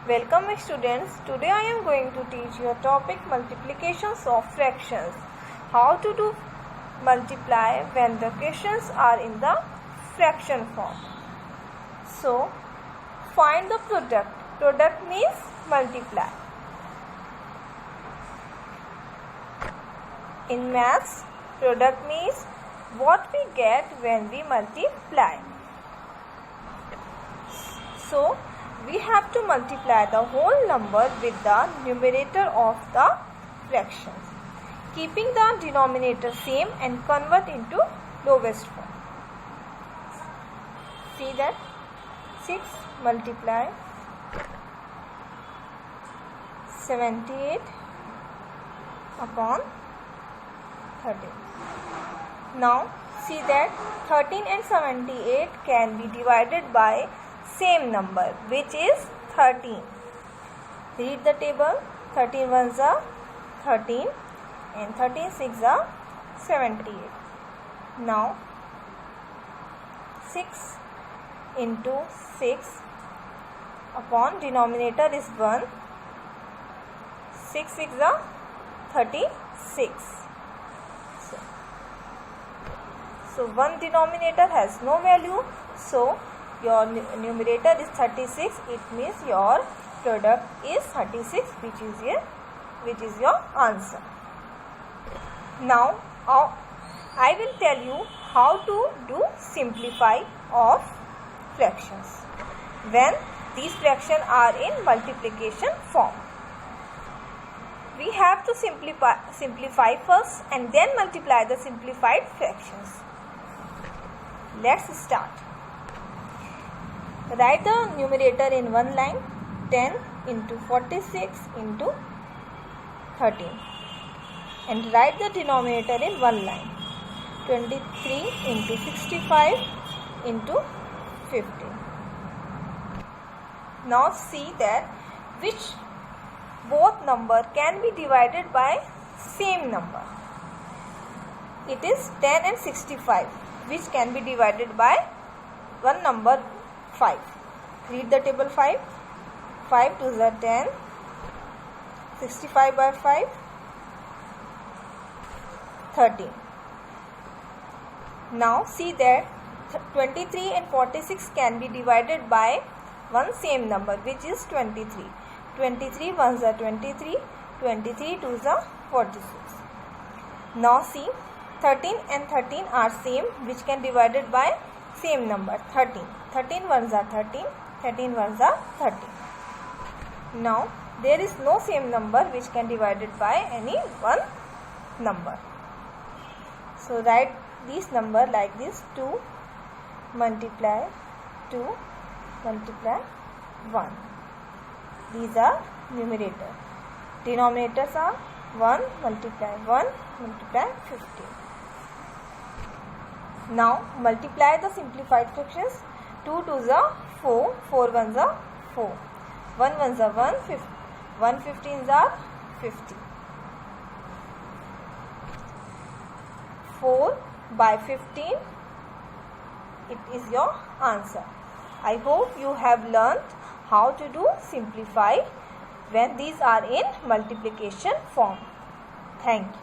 Welcome students. Today I am going to teach you a topic multiplications of fractions. How to do multiply when the questions are in the fraction form. So find the product. Product means multiply. In maths, product means what we get when we multiply. So we have to multiply the whole number with the numerator of the fractions, keeping the denominator same and convert into lowest form. See that 6 multiply 78 upon 13. Now see that 13 and 78 can be divided by same number, which is 13. Read the table. 13 ones are 13 and 13 6 are 78. Now 6 into 6 upon denominator is 1. 6 6 are 36. So 1 denominator has no value. So your numerator is 36. It means your product is 36, which is your answer. Now I will tell you how to do simplify of fractions when these fractions are in multiplication form. We have to simplify first and then multiply the simplified fractions. Let's start. Write the numerator in one line. 10 into 46 into 13. And write the denominator in one line. 23 into 65 into 15. Now see that which both number can be divided by same number. It is 10 and 65, which can be divided by one number 5. Read the table. 5 2s are 10, 65 by 5 13. Now see that 23 and 46 can be divided by one same number, which is 23. 23 ones are 23, 23 twos are 46. Now see 13 and 13 are same, which can be divided by same number 13. 13 ones are 13, 13 ones are 13. Now there is no same number which can be divided by any one number. So write this number like this: 2 multiply 2 multiply 1. These are numerator. Denominators are 1 multiply 1 multiply 15. Now multiply the simplified fractions. 2 2s are 4, 4 1s are 4, 1 1s are 1, 1 15s are 50. 4 by 15, it is your answer. I hope you have learnt how to do simplify when these are in multiplication form. Thank you.